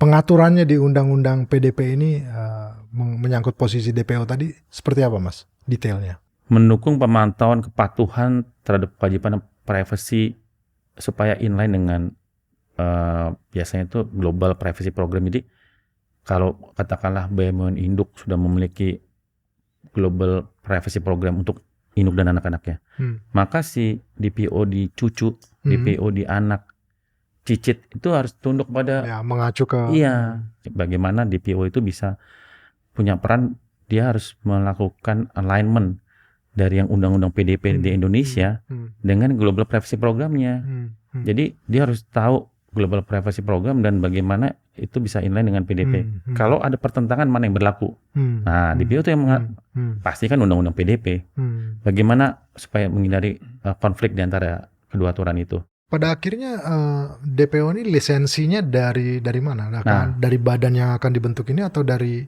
Pengaturannya di Undang-Undang PDP ini menyangkut posisi DPO tadi seperti apa, Mas? Detailnya. Mendukung pemantauan kepatuhan terhadap kewajiban privacy supaya inline dengan biasanya itu Global Privacy Program. Jadi kalau katakanlah BUMN induk sudah memiliki Global Privacy Program untuk induk dan anak-anaknya, maka si DPO di cucu, DPO di anak, cicit itu harus tunduk pada mengacu ke bagaimana DPO itu bisa punya peran. Dia harus melakukan alignment dari yang undang-undang PDP di Indonesia dengan Global Privacy Programnya. Jadi dia harus tahu Global Privacy Program dan bagaimana itu bisa inline dengan PDP. Kalau ada pertentangan mana yang berlaku. Nah, DPO itu yang pasti kan undang-undang PDP. Bagaimana supaya menghindari konflik di antara kedua aturan itu. Pada akhirnya DPO ini lisensinya dari mana? Dari badan yang akan dibentuk ini atau dari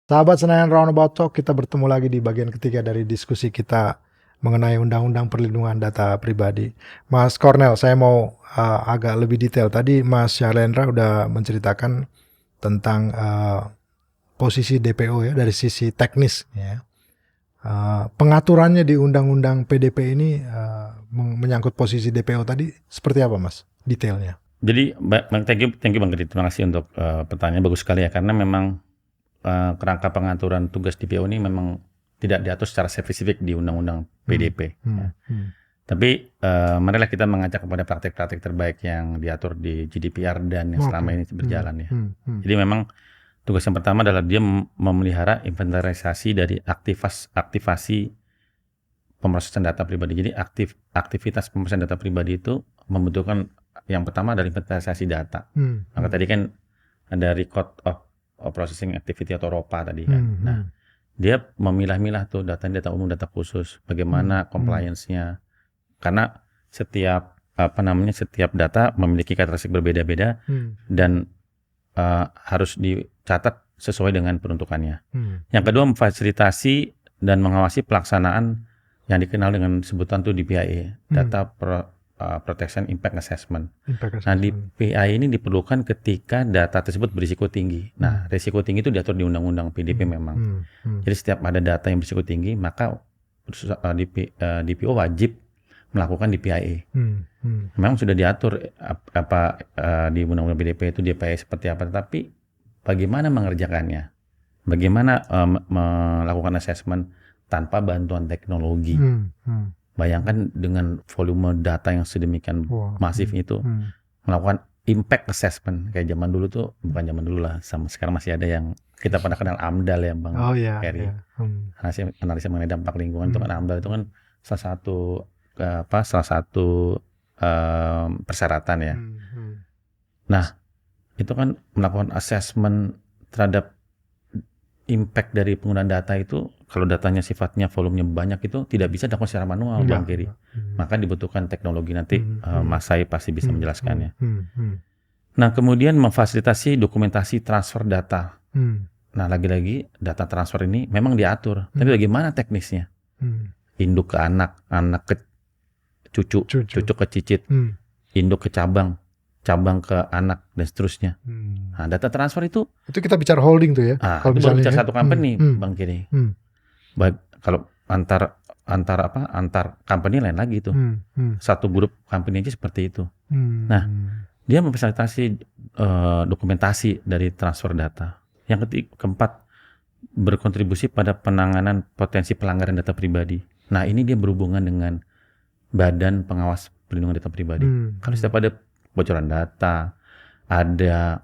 Sahabat Senayan Roundabout Talk, kita bertemu lagi di bagian ketiga dari diskusi kita mengenai Undang-Undang Perlindungan Data Pribadi. Mas Cornel, saya mau agak lebih detail. Tadi Mas Syailendra udah menceritakan tentang posisi DPO ya dari sisi teknis. Ya. Pengaturannya di Undang-Undang PDP ini menyangkut posisi DPO tadi seperti apa, Mas? Detailnya. Jadi, thank you Bang Gedi. Terima kasih untuk pertanyaan bagus sekali ya, karena memang kerangka pengaturan tugas DPO ini memang tidak diatur secara spesifik di Undang-Undang PDP. Tapi marilah kita mengajak kepada praktik-praktik terbaik yang diatur di GDPR dan yang selama ini berjalan ya. Jadi memang tugas yang pertama adalah dia memelihara inventarisasi dari aktivasi pemrosesan data pribadi. Jadi aktivitas pemrosesan data pribadi itu membutuhkan yang pertama adalah inventarisasi data. Maka tadi kan ada record of processing activity atau ROPA tadi kan. Nah, dia memilah-milah tuh data umum, data khusus, bagaimana compliance-nya. Karena setiap data memiliki karakteristik berbeda-beda dan harus dicatat sesuai dengan peruntukannya. Yang kedua, memfasilitasi dan mengawasi pelaksanaan yang dikenal dengan sebutan tuh DPIA, Data Protection Impact Assessment. Nah, di PI ini diperlukan ketika data tersebut berisiko tinggi. Nah, risiko tinggi itu diatur di Undang-Undang PDP memang. Jadi setiap ada data yang berisiko tinggi, maka DPO wajib melakukan DPIA. Memang sudah diatur di Undang-Undang PDP itu DPIA seperti apa, tetapi bagaimana mengerjakannya? Bagaimana melakukan assessment tanpa bantuan teknologi? Bayangkan dengan volume data yang sedemikian masif itu, melakukan impact assessment kayak zaman dulu tuh, bukan zaman dulu lah, sama sekarang masih ada yang kita pernah kenal AMDAL ya Bang Ferry. Analisa mengenai dampak lingkungan itu kan AMDAL itu kan salah satu persyaratan ya. Nah, itu kan melakukan assessment terhadap impact dari penggunaan data itu, kalau datanya sifatnya volumenya banyak itu tidak bisa dilakukan secara manual Bang Kiri. Maka dibutuhkan teknologi, nanti Mas Sai pasti bisa menjelaskannya. Nah, kemudian memfasilitasi dokumentasi transfer data. Nah, lagi-lagi data transfer ini memang diatur, tapi bagaimana teknisnya? Induk ke anak, anak ke cucu ke cicit, induk ke cabang ke anak dan seterusnya. Nah, data transfer itu kita bicara holding tuh ya. Kalau misalnya bicara satu company Bang Kiri. Kalau antar company lain lagi itu. Satu grup company aja seperti itu. Nah, dia memfasilitasi dokumentasi dari transfer data. Yang keempat, berkontribusi pada penanganan potensi pelanggaran data pribadi. Nah, ini dia berhubungan dengan Badan Pengawas Perlindungan Data Pribadi. Kalau setiap ada bocoran data, ada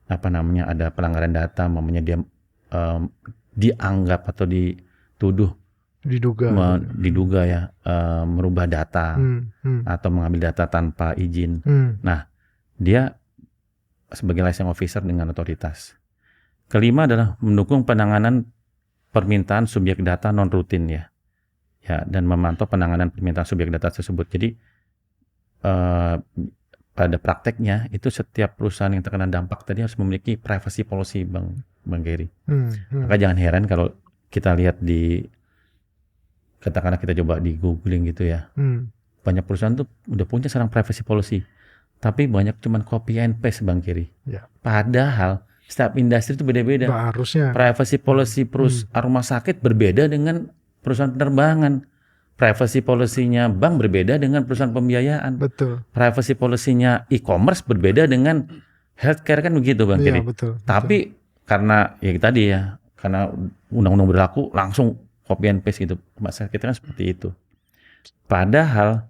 ada pelanggaran data, dia dianggap atau dituduh Diduga. diduga ya merubah data atau mengambil data tanpa izin. Nah, dia sebagai licensing officer dengan otoritas. Kelima adalah mendukung penanganan permintaan subjek data non rutin ya, dan memantau penanganan permintaan subjek data tersebut. Jadi pada prakteknya itu setiap perusahaan yang terkena dampak tadi harus memiliki privacy policy, Bang Gary. Maka jangan heran kalau kita lihat katakanlah kita coba di googling gitu ya, banyak perusahaan tuh udah punya sekarang privacy policy, tapi banyak cuman copy and paste, Bang Gary. Padahal setiap industri itu beda-beda. Harusnya privacy policy perusahaan rumah sakit berbeda dengan perusahaan penerbangan. Privacy policy-nya bank berbeda dengan perusahaan pembiayaan. Betul. Privacy policy-nya e-commerce berbeda dengan healthcare, kan begitu, Bang Kiri. Betul. Tapi karena ya tadi ya, karena undang-undang berlaku langsung copy and paste gitu. Masa kita kan seperti itu. Padahal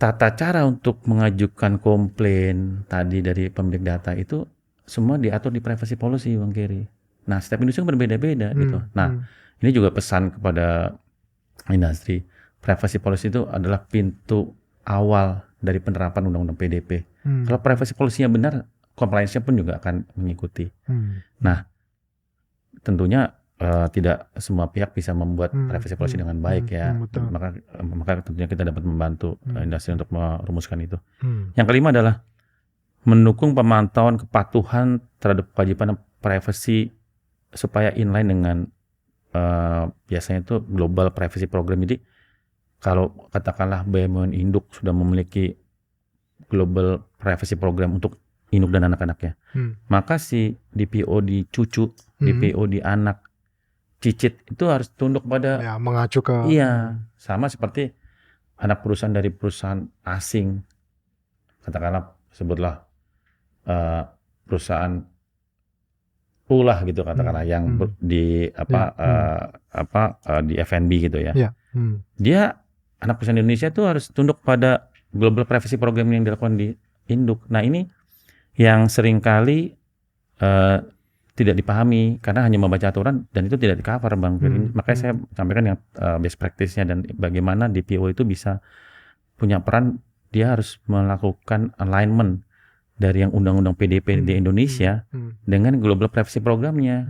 tata cara untuk mengajukan komplain tadi dari pemilik data itu semua diatur di privacy policy, Bang Kiri. Nah, setiap industri berbeda-beda gitu. Nah, ini juga pesan kepada industri. Privacy policy itu adalah pintu awal dari penerapan undang-undang PDP. Kalau privacy policy-nya benar, compliance-nya pun juga akan mengikuti. Nah, tentunya tidak semua pihak bisa membuat privacy policy dengan baik ya. Maka tentunya kita dapat membantu industri untuk merumuskan itu. Yang kelima adalah mendukung pemantauan kepatuhan terhadap kewajiban privacy supaya inline dengan biasanya itu Global Privacy Program. Jadi kalau katakanlah BUMN induk sudah memiliki Global Privacy Program untuk induk dan anak-anaknya, maka si DPO di cucu, DPO di anak, cicit itu harus tunduk pada mengacu ke sama seperti anak perusahaan dari perusahaan asing. Katakanlah sebutlah perusahaan ulah gitu katakanlah yang di di F&B gitu ya. Dia anak perusahaan Indonesia itu harus tunduk pada Global Privacy Program yang dilakukan di induk. Nah, ini yang seringkali tidak dipahami karena hanya membaca aturan dan itu tidak di-cover, Bang. Makanya saya sampaikan yang best practice-nya dan bagaimana DPO itu bisa punya peran. Dia harus melakukan alignment dari yang undang-undang PDP di Indonesia dengan Global Privacy Programnya.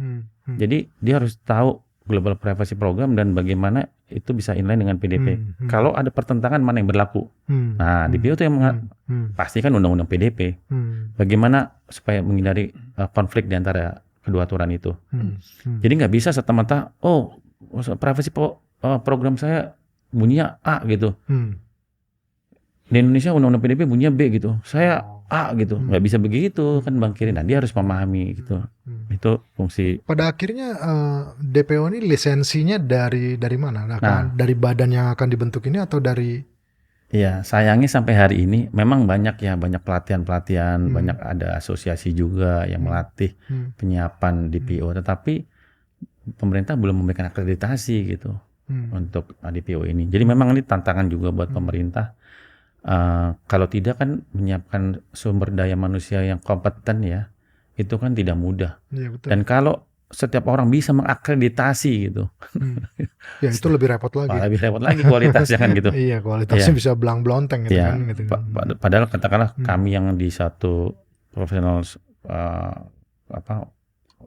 Jadi dia harus tahu Global Privacy Program dan bagaimana itu bisa inline dengan PDP. Kalau ada pertentangan mana yang berlaku. Nah, DPO itu yang pastikan undang-undang PDP. Bagaimana supaya menghindari konflik di antara kedua aturan itu. Jadi nggak bisa serta-merta, privacy program saya bunyinya A gitu. Di Indonesia undang-undang PDP bunyinya B gitu. Saya A gitu, nggak bisa begitu kan, Bang Kiri. Nah, dia harus memahami gitu. Itu fungsi. Pada akhirnya DPO ini lisensinya dari mana? Dari badan yang akan dibentuk ini atau dari? Iya, sayangnya sampai hari ini memang banyak pelatihan-pelatihan, banyak ada asosiasi juga yang melatih penyiapan DPO, tetapi pemerintah belum memberikan akreditasi gitu untuk DPO ini. Jadi memang ini tantangan juga buat pemerintah. Kalau tidak kan menyiapkan sumber daya manusia yang kompeten ya, itu kan tidak mudah. Betul. Dan kalau setiap orang bisa mengakreditasi gitu, ya itu lebih repot lagi. Lebih repot lagi kualitasnya kan gitu. Iya, kualitasnya bisa belang-belonteng gitu kan. Gitu. Padahal katakanlah kami yang di satu profesional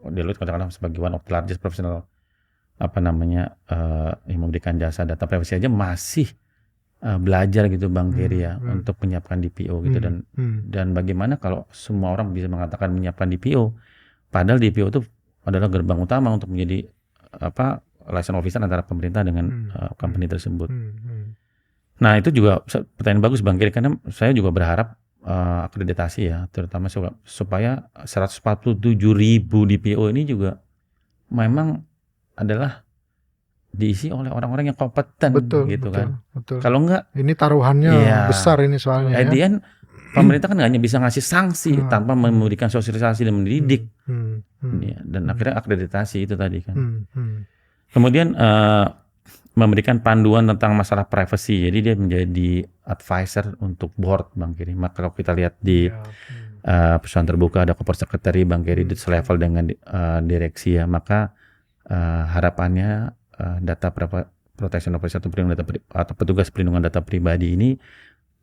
Deloitte katakanlah sebagai one of the largest professional yang memberikan jasa data privacy aja masih belajar gitu, Bang Kiri ya, untuk menyiapkan DPO gitu. Dan bagaimana kalau semua orang bisa mengatakan menyiapkan DPO, padahal DPO itu adalah gerbang utama untuk menjadi license officer antara pemerintah dengan company tersebut. Nah, itu juga pertanyaan bagus, Bang Kiri, karena saya juga berharap akreditasi ya, terutama supaya 147.000 DPO ini juga memang adalah diisi oleh orang-orang yang kompeten, kan. Betul. Kalau enggak, ini taruhannya besar ini soalnya. At the end, pemerintah kan hanya bisa ngasih sanksi tanpa memberikan sosialisasi dan mendidik. Dan akhirnya akreditasi itu tadi kan. Kemudian memberikan panduan tentang masalah privacy. Jadi dia menjadi advisor untuk board, Bang Kiri. Maka kalau kita lihat di perusahaan terbuka ada corporate secretary, Bang Kiri, itu selevel dengan direksi ya. Maka harapannya data protection officer atau atau petugas pelindungan data pribadi ini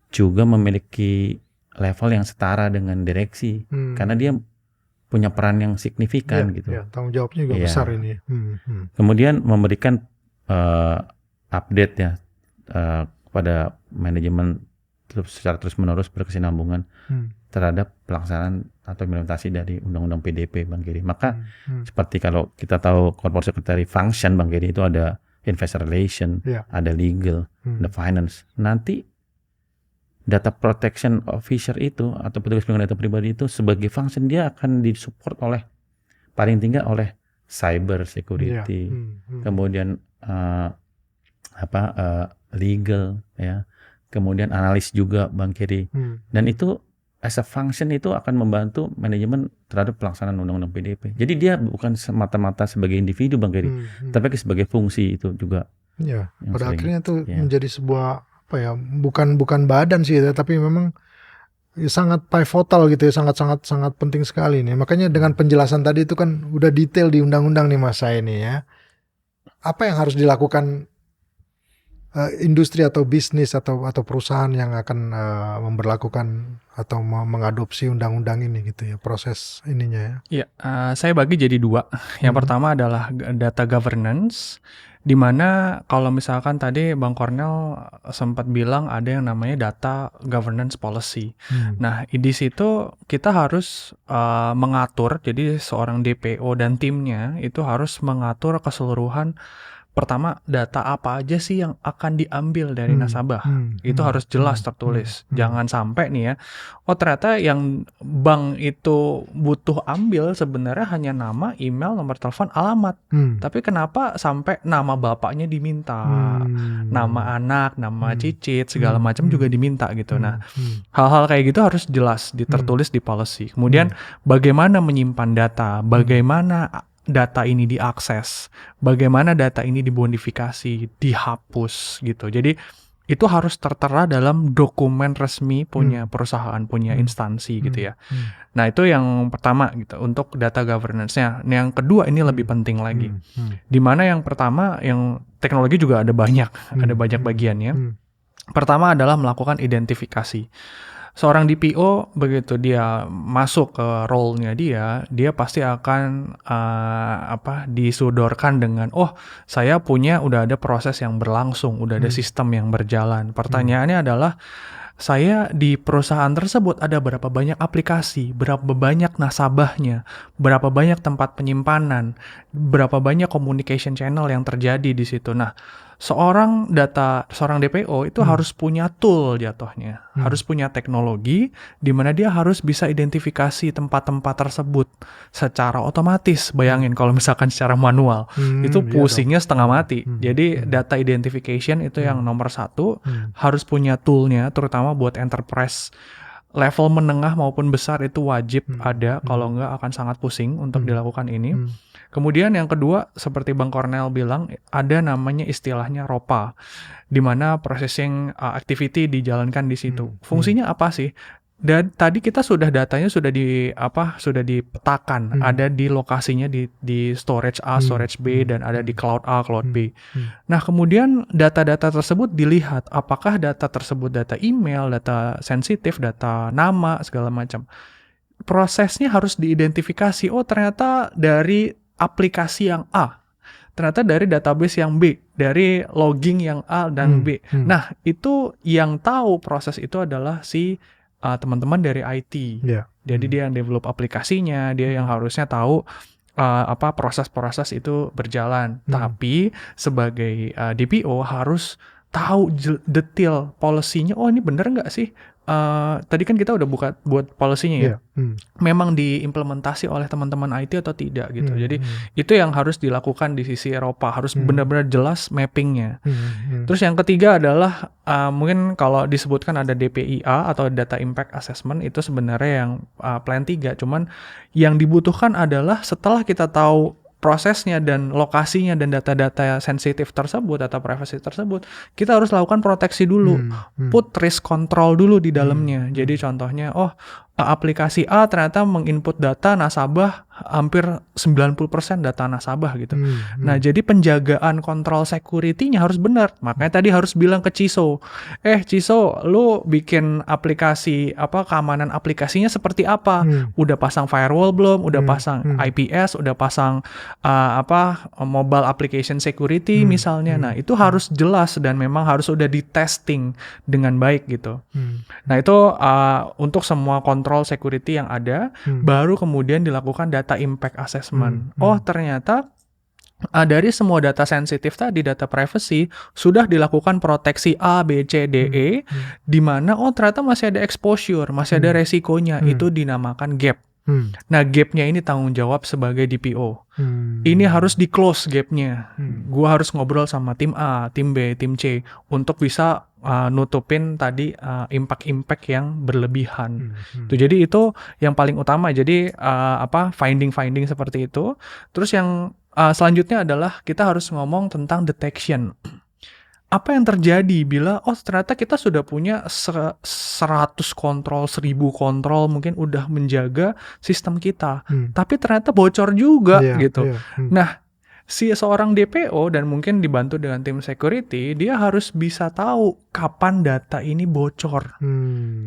juga memiliki level yang setara dengan direksi, karena dia punya peran yang signifikan gitu. Tanggung jawabnya juga besar ini. Kemudian memberikan update ya kepada manajemen secara terus-menerus berkesinambungan terhadap pelaksanaan atau implementasi dari undang-undang PDP, Bang Giri. Maka seperti kalau kita tahu corporate secretary function, Bang Giri, itu ada investor relation, ada legal, ada finance. Nanti data protection officer itu atau petugas pelindungan data pribadi itu sebagai function dia akan disupport oleh paling tinggi oleh cyber security, kemudian legal ya, kemudian analis juga, Bang Giri. Dan itu as a function itu akan membantu manajemen terhadap pelaksanaan undang-undang PDP. Jadi dia bukan semata-mata sebagai individu, Bang Giri, tapi sebagai fungsi itu juga. Ya, pada akhirnya itu menjadi sebuah bukan badan sih, tapi memang sangat pivotal gitu ya, sangat penting sekali nih. Makanya dengan penjelasan tadi itu kan udah detail di undang-undang nih Mas saya ini ya. Apa yang harus dilakukan industri atau bisnis atau perusahaan yang akan memberlakukan atau mengadopsi undang-undang ini gitu ya, proses ininya ya. Saya bagi jadi 2. Yang pertama adalah data governance, di mana kalau misalkan tadi Bang Cornel sempat bilang ada yang namanya data governance policy. Nah, di situ kita harus mengatur, jadi seorang DPO dan timnya itu harus mengatur keseluruhan. Pertama, data apa aja sih yang akan diambil dari nasabah? Itu harus jelas tertulis. Jangan sampai nih ya, ternyata yang bank itu butuh ambil sebenarnya hanya nama, email, nomor telepon, alamat. Tapi kenapa sampai nama bapaknya diminta, nama anak, nama cicit, segala macam juga diminta gitu. Nah, hal-hal kayak gitu harus jelas tertulis di policy. Kemudian bagaimana menyimpan data, bagaimana data ini diakses, bagaimana data ini dimodifikasi, dihapus gitu. Jadi itu harus tertera dalam dokumen resmi punya perusahaan, punya instansi gitu ya. Nah, itu yang pertama gitu untuk data governance-nya. Yang kedua ini lebih penting lagi. Dimana yang pertama, yang teknologi juga ada banyak bagiannya. Pertama adalah melakukan identifikasi. Seorang DPO begitu dia masuk ke role-nya dia pasti akan disodorkan dengan saya udah ada proses yang berlangsung, udah ada sistem yang berjalan. Pertanyaannya adalah saya di perusahaan tersebut ada berapa banyak aplikasi, berapa banyak nasabahnya, berapa banyak tempat penyimpanan, berapa banyak communication channel yang terjadi di situ. Nah, seorang DPO itu harus punya tool jatuhnya, harus punya teknologi di mana dia harus bisa identifikasi tempat-tempat tersebut secara otomatis. Bayangin kalau misalkan secara manual, itu pusingnya setengah mati. Jadi data identification itu yang nomor 1, harus punya toolnya, terutama buat enterprise level menengah maupun besar itu wajib ada, kalau enggak akan sangat pusing untuk dilakukan ini. Kemudian yang kedua, seperti Bang Cornel bilang, ada namanya istilahnya ROPA, di mana processing activity dijalankan di situ. Fungsinya apa sih? Dan tadi kita datanya sudah dipetakan, ada di lokasinya di storage A, storage B, dan ada di cloud A, cloud B. Nah, kemudian data-data tersebut dilihat, apakah data tersebut data email, data sensitif, data nama, segala macam. Prosesnya harus diidentifikasi, ternyata dari aplikasi yang A, ternyata dari database yang B, dari logging yang A dan B. Nah, itu yang tahu proses itu adalah si teman-teman dari IT. Jadi dia yang develop aplikasinya, dia yang harusnya tahu proses-proses itu berjalan. Tapi sebagai DPO harus tahu detail policy-nya. Ini bener nggak sih? Tadi kan kita udah buat policy-nya ya. Memang diimplementasi oleh teman-teman IT atau tidak gitu. Jadi itu yang harus dilakukan di sisi Eropa, harus benar-benar jelas mapping-nya. Terus yang ketiga adalah mungkin kalau disebutkan ada DPIA atau Data Impact Assessment, itu sebenarnya yang plan 3. Cuman yang dibutuhkan adalah setelah kita tahu prosesnya dan lokasinya dan data-data sensitif tersebut, data privacy tersebut, kita harus lakukan proteksi dulu, put risk control dulu di dalamnya. Jadi contohnya, aplikasi A ternyata menginput data nasabah hampir 90% data nasabah gitu. Nah, jadi penjagaan kontrol security-nya harus benar. Makanya tadi harus bilang ke CISO, CISO, lu bikin aplikasi keamanan aplikasinya seperti apa? Udah pasang firewall belum? Udah pasang IPS? Udah pasang mobile application security misalnya. Nah, itu harus jelas dan memang harus udah di testing dengan baik gitu. Nah, itu untuk semua kontrol security yang ada, baru kemudian dilakukan data impact assessment. Oh, ternyata dari semua data sensitif tadi, data privacy, sudah dilakukan proteksi A, B, C, D, E, di mana ternyata masih ada exposure, masih ada resikonya, itu dinamakan gap. Nah, gapnya ini tanggung jawab sebagai DPO. Ini harus di-close gapnya. Gua harus ngobrol sama tim A, tim B, tim C, untuk bisa nutupin tadi impact-impact yang berlebihan. Jadi itu yang paling utama. Jadi finding-finding seperti itu. Terus yang selanjutnya adalah kita harus ngomong tentang detection. Apa yang terjadi bila ternyata kita sudah punya 100 kontrol, 1000 kontrol, mungkin udah menjaga sistem kita, tapi ternyata bocor juga gitu. Nah, si seorang DPO dan mungkin dibantu dengan tim security, dia harus bisa tahu kapan data ini bocor.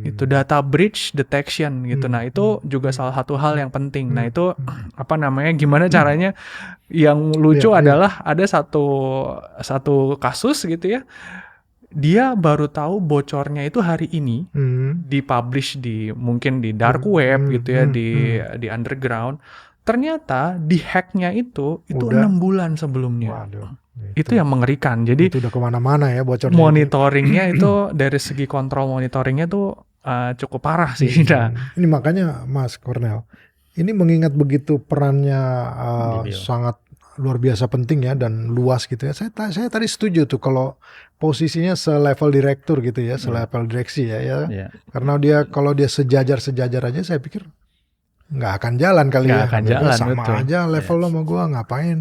Itu data breach detection gitu. Nah, itu juga salah satu hal yang penting. Nah, itu gimana caranya? Yang lucu adalah ada satu kasus gitu ya. Dia baru tau bocornya itu hari ini, dipublish mungkin di dark web gitu ya, di underground. Ternyata di hacknya itu 6 bulan sebelumnya. Waduh, itu yang mengerikan. Jadi itu udah kemana-mana ya bocornya. Monitoringnya itu dari segi kontrol monitoringnya tuh cukup parah sih. Ini makanya Mas Cornel, ini mengingat begitu perannya sangat luar biasa penting ya dan luas gitu ya. Saya tadi setuju tuh kalau posisinya selevel direktur gitu ya, selevel direksi ya. Karena kalau dia sejajar aja saya pikir nggak akan jalan kali ya. Sama betul. Aja level lo sama gue ngapain.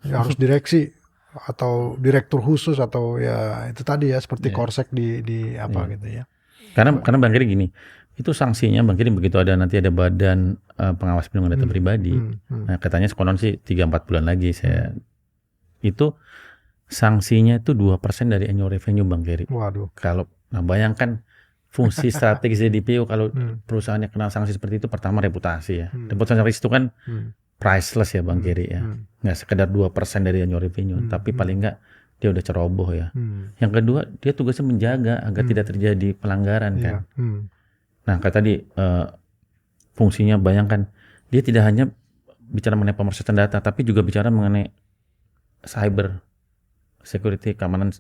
Ya, harus direksi atau direktur khusus atau ya itu tadi ya seperti Korsek di gitu ya. Karena Bang Kiri gini, itu sanksinya Bang Kiri begitu nanti ada badan pengawas perlindungan data pribadi. Nah, katanya konon sih 3-4 bulan lagi itu sanksinya itu 2% dari annual revenue Bang Kiri. Waduh. Bayangkan fungsi strategis DPO kalau perusahaannya kena sanksi seperti itu, pertama reputasi ya. Reputasi itu kan priceless ya Bang Kiri ya. Nggak sekedar 2% dari annual revenue, tapi paling nggak dia udah ceroboh ya. Yang kedua, dia tugasnya menjaga agar tidak terjadi pelanggaran kan. Nah, kayak tadi fungsinya bayangkan, dia tidak hanya bicara mengenai pemrosesan data, tapi juga bicara mengenai cyber security, keamanan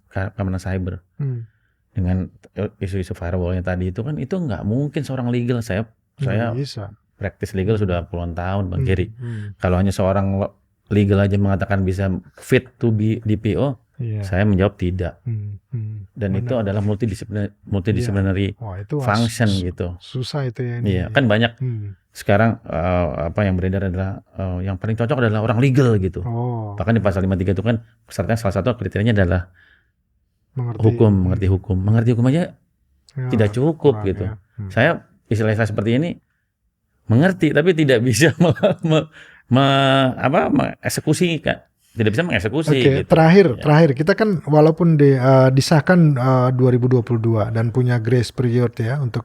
cyber. Dengan isu-isu firewall yang tadi itu kan, itu nggak mungkin seorang legal. Saya praktis legal sudah puluhan tahun Bang Kiri. Kalau hanya seorang legal aja mengatakan bisa fit to be DPO, saya menjawab tidak. Dan itu adalah multidisciplinary function gitu. Susah itu ya. Iya, kan banyak sekarang yang beredar adalah yang paling cocok adalah orang legal gitu. Bahkan di pasal 53 itu kan pesertanya salah satu kriterianya adalah mengerti hukum aja tidak cukup gitu. Saya istilah seperti ini mengerti tapi tidak bisa mengeksekusi kan. Tidak bisa mengeksekusi. Gitu. Terakhir kita kan walaupun disahkan 2022 dan punya grace period ya untuk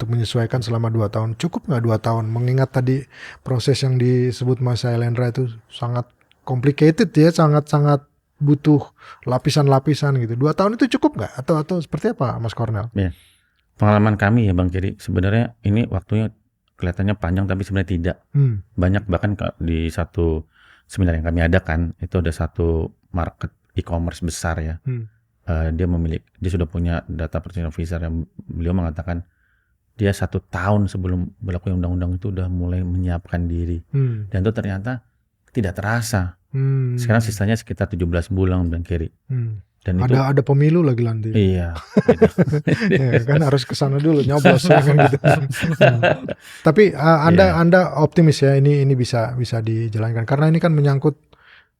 menyesuaikan selama 2 tahun. Cukup nggak 2 tahun? Mengingat tadi proses yang disebut Mas Sailendra itu sangat complicated ya, sangat butuh lapisan-lapisan gitu. 2 tahun itu cukup nggak? Atau seperti apa Mas Cornel? Ya. Pengalaman kami ya Bang Kiri, sebenarnya ini waktunya kelihatannya panjang tapi sebenarnya tidak. Banyak bahkan di satu seminar yang kami adakan itu ada satu market e-commerce besar ya. Dia sudah punya data protection officer yang beliau mengatakan dia 1 tahun sebelum berlakunya undang-undang itu udah mulai menyiapkan diri. Dan itu ternyata tidak terasa. Sekarang sisanya sekitar 17 bulan Bang Kiri. Dan ada pemilu lagi nanti. Iya. Ya, kan harus kesana dulu nyoblos ya kan gitu. Tapi Anda optimis ya ini bisa dijalankan karena ini kan menyangkut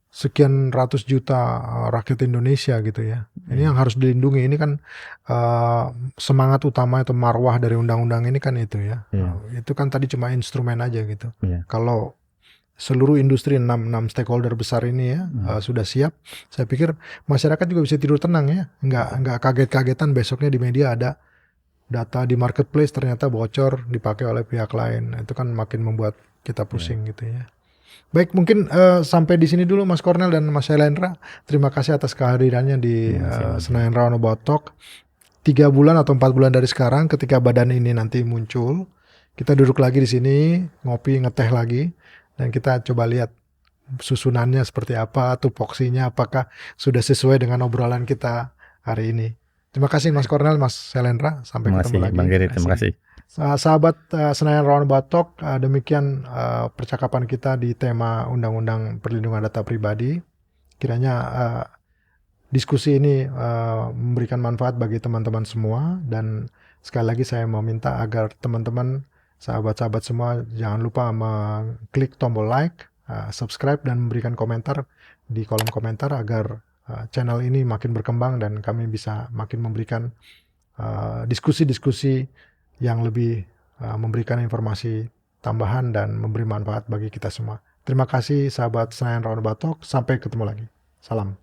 sekian ratus juta rakyat Indonesia gitu ya. Ini yang harus dilindungi. Ini kan semangat utama atau marwah dari undang-undang ini kan itu ya. Itu kan tadi cuma instrumen aja gitu. Kalau seluruh industri 6 stakeholder besar ini ya sudah siap, saya pikir masyarakat juga bisa tidur tenang ya. Nggak kaget-kagetan besoknya di media ada data di marketplace ternyata bocor dipakai oleh pihak lain. Itu kan makin membuat kita pusing gitu ya. Baik, mungkin sampai di sini dulu Mas Cornel dan Mas Syailendra. Terima kasih atas kehadirannya di Senayan Roundabout Talk. 3 bulan atau 4 bulan dari sekarang, ketika badan ini nanti muncul, kita duduk lagi di sini, ngopi, ngeteh lagi, dan kita coba lihat susunannya seperti apa, tupoksinya apakah sudah sesuai dengan obrolan kita hari ini. Terima kasih Mas Cornel, Mas Syailendra. Sampai ketemu lagi. Bang Giri, terima kasih. Sahabat Senayan Roundabout Talk, demikian percakapan kita di tema Undang-Undang Perlindungan Data Pribadi. Kiranya diskusi ini memberikan manfaat bagi teman-teman semua, dan sekali lagi saya meminta agar teman-teman, sahabat-sahabat semua, jangan lupa mengklik tombol like, subscribe, dan memberikan komentar di kolom komentar agar channel ini makin berkembang dan kami bisa makin memberikan diskusi-diskusi yang lebih memberikan informasi tambahan dan memberi manfaat bagi kita semua. Terima kasih sahabat Senayan Roundabout Talk. Sampai ketemu lagi. Salam.